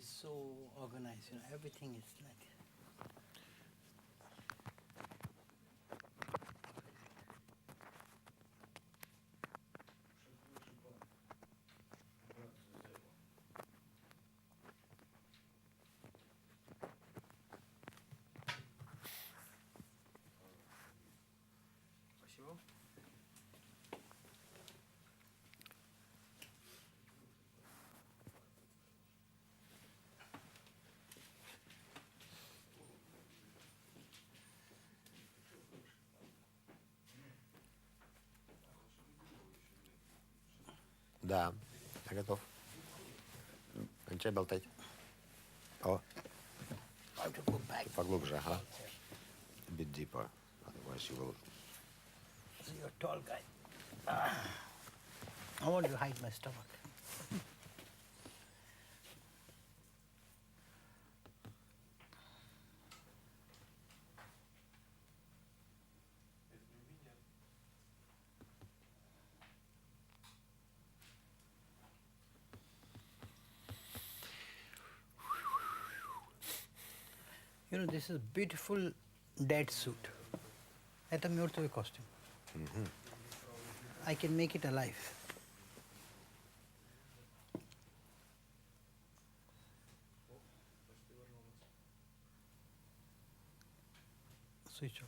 is so organized, you know, everything is like. Спасибо. Да, я готов. Кончай болтать. О, I have to go back. поглубже, ага. A bit deeper, otherwise you will... So you're a tall guy. I want to hide my stomach. You know, this is a beautiful dead suit. Это мертвый костюм. I can make it alive. Switch off.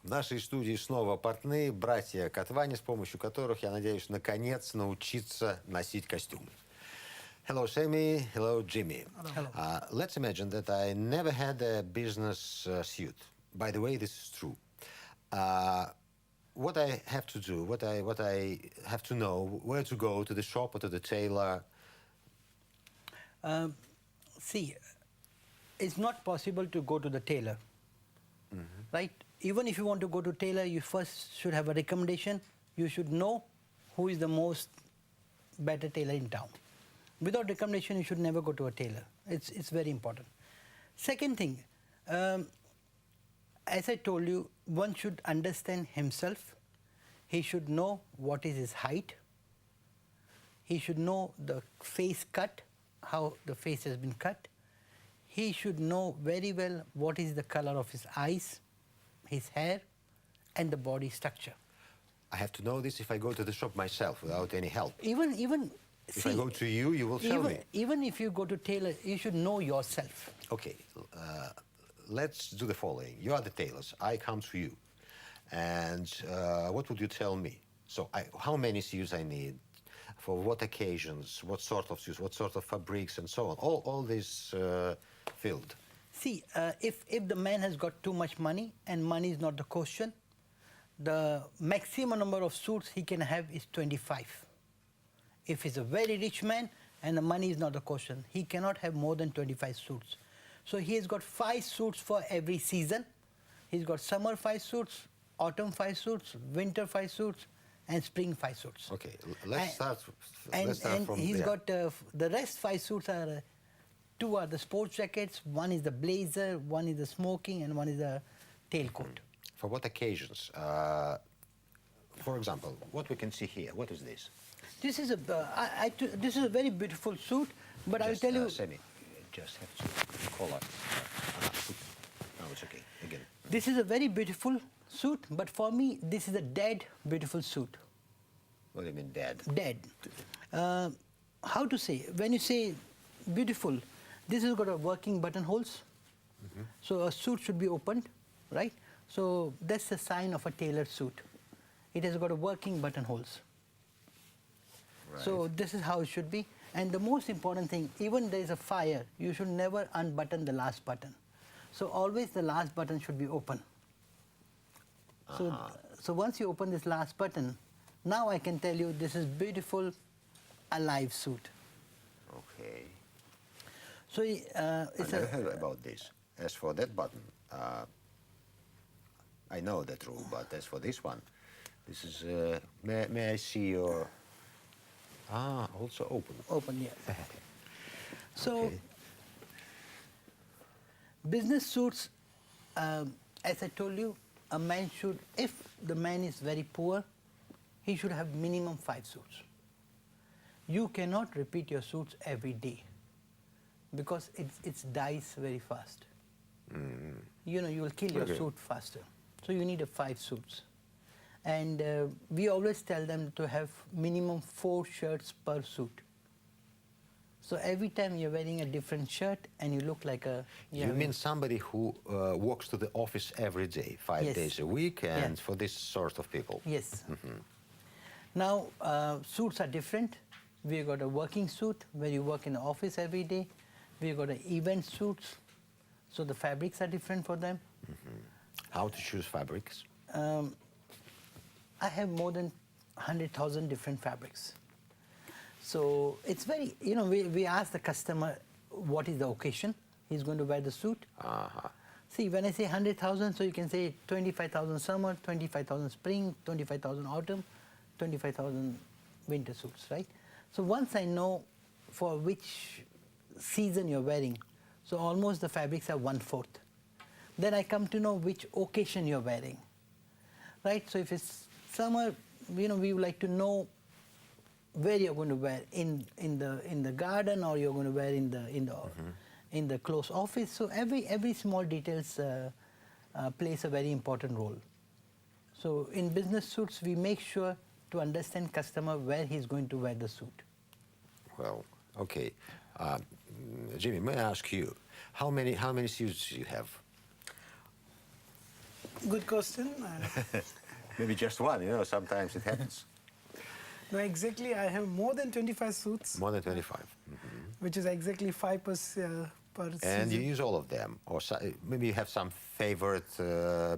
В нашей студии снова портные, братья Катвани, с помощью которых я надеюсь, наконец, научиться носить костюмы. Hello, Sammy. Hello, Jimmy. Hello. Let's imagine that I never had a business suit. By the way, this is true. What I have to do, what I have to know, where to go, to the shop or to the tailor. See, it's not possible to go to the tailor, right? Even if you want to go to tailor, you first should have a recommendation. You should know who is the most better tailor in town. Without recommendation, you should never go to a tailor. It's very important. Second thing, as I told you, one should understand himself. He should know what is his height. He should know the face cut, how the face has been cut. He should know very well what is the color of his eyes, his hair, and the body structure. I have to know this if I go to the shop myself without any help. Even If I go to you, you will tell me. Even if you go to tailor, you should know yourself. Okay, let's do the following. You are the tailors. I come to you. And what would you tell me? So how many suits I need, for what occasions, what sort of suits, what sort of fabrics, and so on. All this field. See, if the man has got too much money, and money is not the question, the maximum number of suits he can have is 25. If he's a very rich man and the money is not the question, he cannot have more than 25 suits. So he has got 5 suits for every season. He's got summer 5 suits, autumn 5 suits, winter 5 suits, and spring 5 suits. Okay, let's start from he's there. got the rest 5 suits are 2 are the sports jackets, 1 is the blazer, 1 is the smoking, and 1 is the tailcoat. For what occasions? For example, what we can see here, what is this? This is this is a very beautiful suit, but I will tell you. Sammy, just have to collar. No, it's okay. Again. This is a very beautiful suit, but for me, this is a dead beautiful suit. What do you mean dead? Dead. How to say? When you say beautiful, this has got a working buttonholes. So a suit should be opened, right? So that's a sign of a tailored suit. It has got a working buttonholes. Right. So this is how it should be. And the most important thing, even there is a fire, you should never unbutton the last button. So always the last button should be open. So once you open this last button, now I can tell you this is beautiful, alive suit. Okay. So I it's never a heard about this. As for that button, I know that rule, but as for this one, this is, may I see your, also open. open, yeah. So Okay. business suits, as I told you, a man should, if the man is very poor, he should have minimum 5 suits. You cannot repeat your suits every day because it dies very fast. You know, you will kill your Okay. suit faster. So you need 5 suits. And we always tell them to have minimum 4 shirts per suit. So every time you're wearing a different shirt and you look like a... You mean somebody who walks to the office every day, 5 Yes. days a week, Yeah. and for this sort of people? Yes. Now, suits are different. We've got a working suit where you work in the office every day. We've got event suits, so the fabrics are different for them. How to choose fabrics? I have more than 100,000 different fabrics. So it's very, you know, we ask the customer what is the occasion he's going to wear the suit. See, when I say 100,000, so you can say 25,000 summer, 25,000 spring, 25,000 autumn, 25,000 winter suits, right? So once I know for which season you're wearing, so almost the fabrics are 1/4. Then I come to know which occasion you're wearing, right? So if it's summer, you know, we would like to know where you're going to wear in the garden, or you're going to wear in the close office. So every small details plays a very important role. So in business suits, we make sure to understand customer where he's going to wear the suit. Well, okay. Jimmy, may I ask you, how many suits do you have? Good question. Maybe just one, you know, sometimes it happens. No, exactly. I have more than 25 suits, More than 25. which is exactly 5 per And you season. use all of them? Or maybe you have some favorite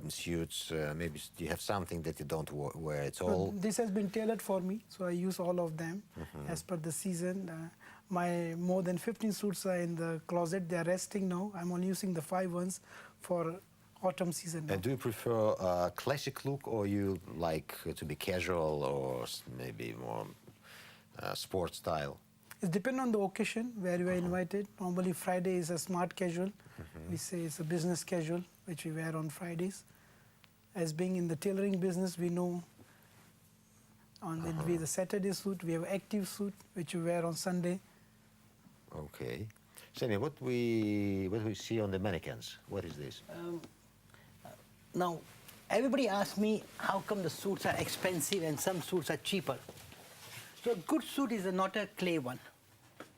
suits, maybe you have something that you don't wear at all? But this has been tailored for me, so I use all of them as per the season. My more than 15 suits are in the closet. They are resting now. I'm only using the 5 ones for autumn season now. And do you prefer a classic look, or you like to be casual, or maybe more sport style? It depends on the occasion where you are invited. Normally Friday is a smart casual. We say it's a business casual, which we wear on Fridays. As being in the tailoring business, we know on it be the Saturday suit. We have active suit, which we wear on Sunday. Okay. Seni, what we see on the mannequins, what is this? Now, everybody asks me how come the suits are expensive and some suits are cheaper. So a good suit is not a clay one.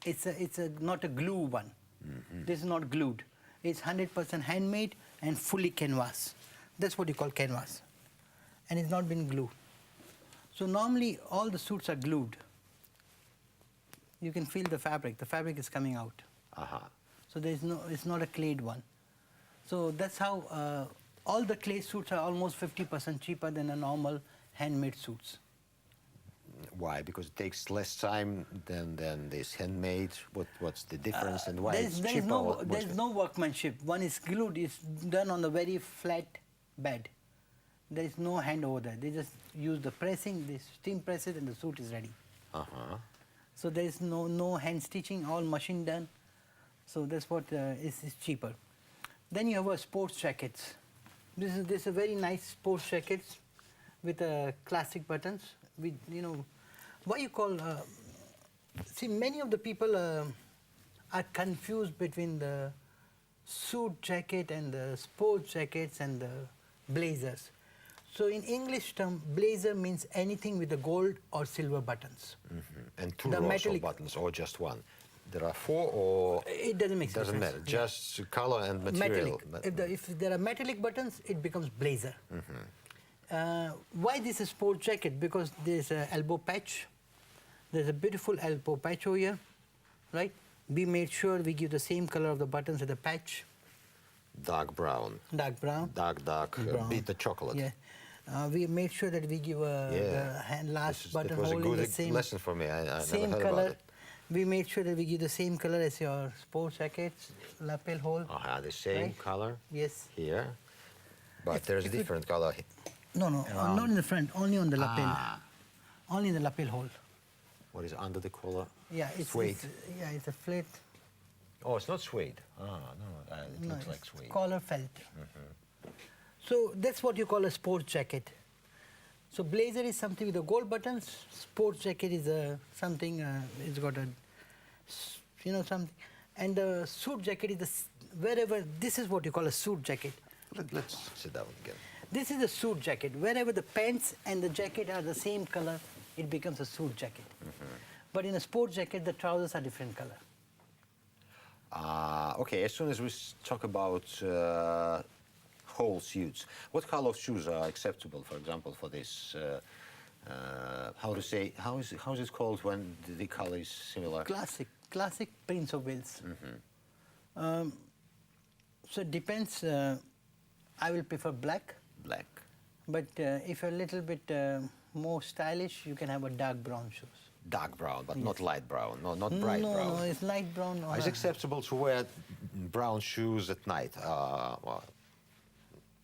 It's not a glue one. This is not glued. It's 100% handmade and fully canvas. That's what you call canvas. And it's not been glued. So normally all the suits are glued. You can feel the fabric. The fabric is coming out. So it's not a clayed one. So that's how all the clay suits are almost 50% cheaper than a normal handmade suits. Why? Because it takes less time than this handmade. What's the difference, and why it's There's cheaper? or more there's expensive? no workmanship. One is glued. It's done on a very flat bed. There is no hand over there. They just use the pressing, they steam press it, and the suit is ready. So there is no hand stitching, all machine done. So that's what is cheaper. Then you have sports jackets. This is a very nice sports jackets with classic buttons. With, you know, what you call. See, many of the people are confused between the suit jacket and the sports jackets and the blazers. So in English term, blazer means anything with the gold or silver buttons. And two The rows metallic- of buttons, or just one? There are 4, or It doesn't make doesn't difference. matter. Yeah. Just color and material. Metallic. If there are metallic buttons, it becomes blazer. Why this is sport jacket? Because there's an elbow patch. There's a beautiful elbow patch over here, right? We made sure we give the same color of the buttons at the patch, Dark brown. dark brown. Dark Brown. bitter chocolate. Yeah. We made sure that we give the hand last That was a buttonhole in good the same lesson for me. I never same heard color, about it. We made sure that we give the same color as your sports jackets, lapel hole. The same Right. color Yes. here, but there's a if it- different color. No, no, Around. not in the front, only on the lapel. Ah, Only in the lapel hole. what is under the collar? Yeah, it's Suede. yeah, it's a flat. Oh, it's not suede. No, it No, looks like it's suede. collar felt. So that's what you call a sports jacket. So blazer is something with the gold buttons. Sports jacket is something. It's got a, something. And the suit jacket is wherever. This is what you call a suit jacket. Let's sit down again. This is a suit jacket. Wherever the pants and the jacket are the same color, it becomes a suit jacket. But in a sports jacket, the trousers are different color. Okay, as soon as we talk about whole suits, what color of shoes are acceptable, for example, for this, how is it called when the color is similar? Classic Prince of Wales. So it depends. I will prefer black. Black. But if you're a little bit more stylish, you can have a dark brown shoes. Dark brown, but not light brown, not bright brown. No, it's light brown. Is it acceptable to wear brown shoes at night? Well,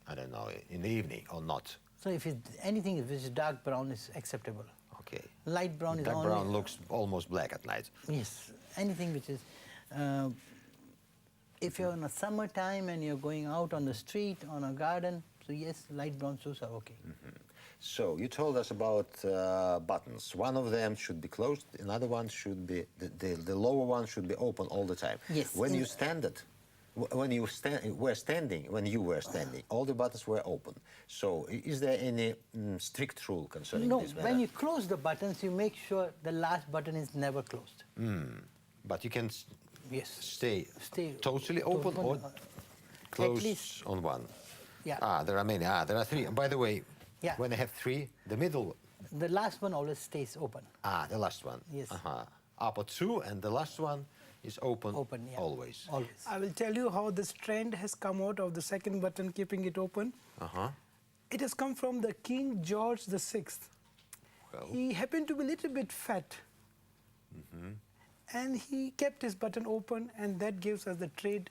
I don't know, in the evening or not? So if it's anything which is dark brown is acceptable. Okay. Light brown is Dark only... brown looks almost black at night. Yes, anything which is... if you're in a summertime and you're going out on the street, on a garden, so yes, light brown shoes are okay. So you told us about buttons. One of them should be closed. Another one should be the lower one should be open all the time. Yes. When you stand it, when you were standing, all the buttons were open. So is there any strict rule concerning No, this matter? when you close the buttons, you make sure the last button is never closed. But you can Yes. stay totally Open, open or close least- on one. Yeah. There are many. There are three. By the way, Yeah. when I have three, the middle. The last one always stays open. The last one. Yes. Upper two, and the last one is open. Open, yeah. Always. Always. I will tell you how this trend has come out of the second button, keeping it open. It has come from the King George VI. Well. He happened to be a little bit fat. And he kept his button open, and that gives us the trade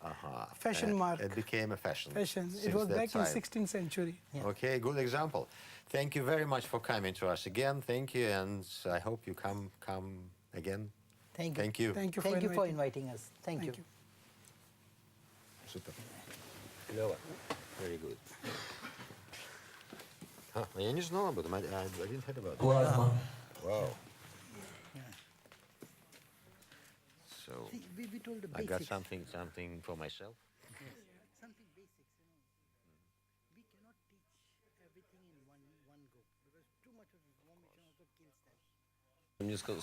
fashion mark. It became a fashion. Fashion. It since was that back in time. 16th century. Yeah. Okay, good example. Thank you very much for coming to us again. Thank you, and I hope you come again. Thank you. Thank you. Thank you Thank you for inviting. inviting us. Thank you. Super. Клево. Very good. Я не знал об этом. I didn't hear about it. Wow. So We told the I got basics. something for myself. Something basics, We cannot teach everything in one go because too much of information also kills them. Мне сказал,